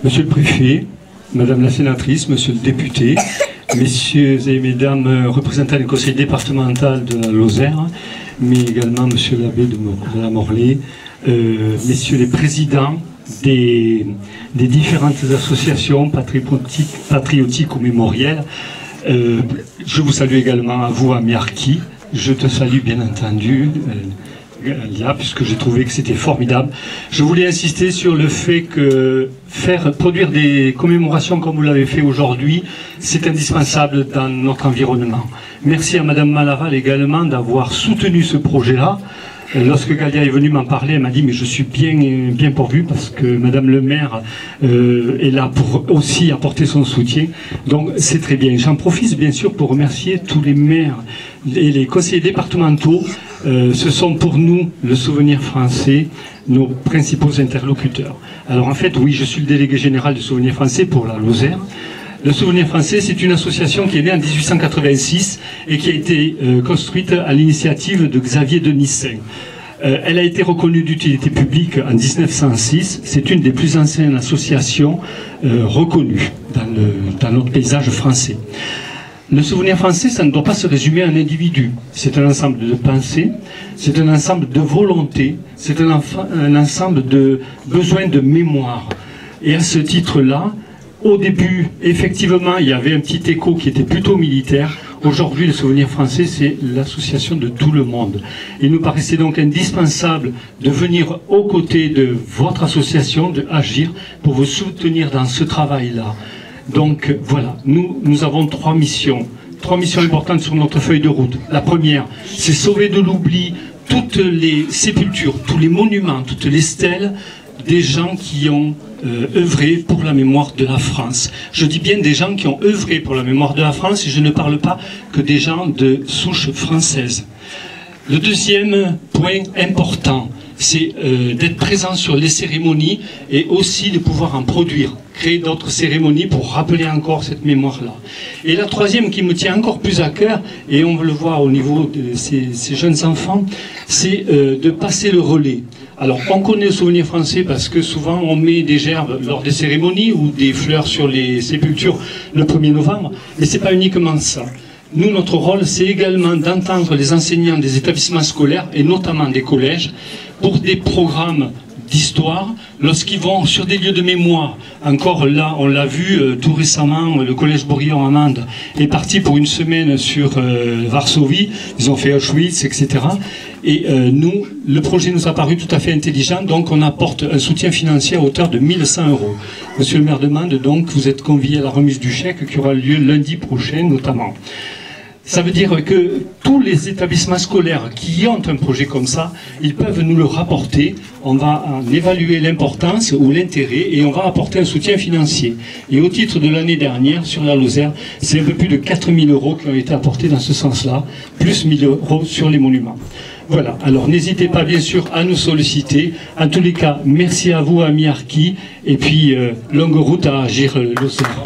Monsieur le préfet, madame la sénatrice, monsieur le député, messieurs et mesdames représentants du conseil départemental de la Lozère, mais également monsieur l'abbé de la Morlaix, messieurs les présidents des différentes associations patriotiques ou mémorielles, je vous salue également à vous, à Miarki. Je te salue bien entendu, Galia, puisque j'ai trouvé que c'était formidable. Je voulais insister sur le fait que produire des commémorations comme vous l'avez fait aujourd'hui, c'est indispensable dans notre environnement. Merci à madame Malaval également d'avoir soutenu ce projet-là. Lorsque Galia est venue m'en parler, elle m'a dit mais je suis bien pourvu parce que madame le maire est là pour aussi apporter son soutien. Donc c'est très bien. J'en profite bien sûr pour remercier tous les maires et les conseillers départementaux. Ce sont pour nous, le Souvenir Français, nos principaux interlocuteurs. Alors en fait, oui, je suis le délégué général du Souvenir Français pour la Lozère. Le Souvenir Français, c'est une association qui est née en 1886 et qui a été construite à l'initiative de Xavier de Nissin. Elle a été reconnue d'utilité publique en 1906. C'est une des plus anciennes associations reconnues dans notre paysage français. Le Souvenir Français, ça ne doit pas se résumer à un individu. C'est un ensemble de pensées, c'est un ensemble de volontés, c'est un ensemble de besoins de mémoire. Et à ce titre-là, au début, effectivement, il y avait un petit écho qui était plutôt militaire. Aujourd'hui, le Souvenir Français, c'est l'association de tout le monde. Il nous paraissait donc indispensable de venir aux côtés de votre association, de Agir, pour vous soutenir dans ce travail-là. Donc voilà, nous avons trois missions importantes sur notre feuille de route. La première, c'est sauver de l'oubli toutes les sépultures, tous les monuments, toutes les stèles des gens qui ont œuvré pour la mémoire de la France. Je dis bien des gens qui ont œuvré pour la mémoire de la France et je ne parle pas que des gens de souche française. Le deuxième point important, c'est d'être présent sur les cérémonies et aussi de pouvoir en produire, créer d'autres cérémonies pour rappeler encore cette mémoire-là. Et la troisième qui me tient encore plus à cœur, et on le voit au niveau de ces jeunes enfants, c'est de passer le relais. Alors on connaît le Souvenir Français parce que souvent on met des gerbes lors des cérémonies ou des fleurs sur les sépultures le 1er novembre, mais c'est pas uniquement ça. Nous, notre rôle, c'est également d'entendre les enseignants des établissements scolaires, et notamment des collèges, pour des programmes d'histoire, lorsqu'ils vont sur des lieux de mémoire. Encore là, on l'a vu tout récemment, le collège Bourguillon à Mende est parti pour une semaine sur Varsovie, ils ont fait Auschwitz, etc. Et nous, le projet nous a paru tout à fait intelligent, donc on apporte un soutien financier à hauteur de 1 100 €. Monsieur le maire de Mende, donc, vous êtes convié à la remise du chèque qui aura lieu lundi prochain, notamment. Ça veut dire que tous les établissements scolaires qui ont un projet comme ça, ils peuvent nous le rapporter. On va en évaluer l'importance ou l'intérêt et on va apporter un soutien financier. Et au titre de l'année dernière, sur la Lozère, c'est un peu plus de 4 000 € qui ont été apportés dans ce sens-là, plus 1 000 € sur les monuments. Voilà, alors n'hésitez pas bien sûr à nous solliciter. En tous les cas, merci à vous, à Miarki, et puis longue route à Agir Lozère.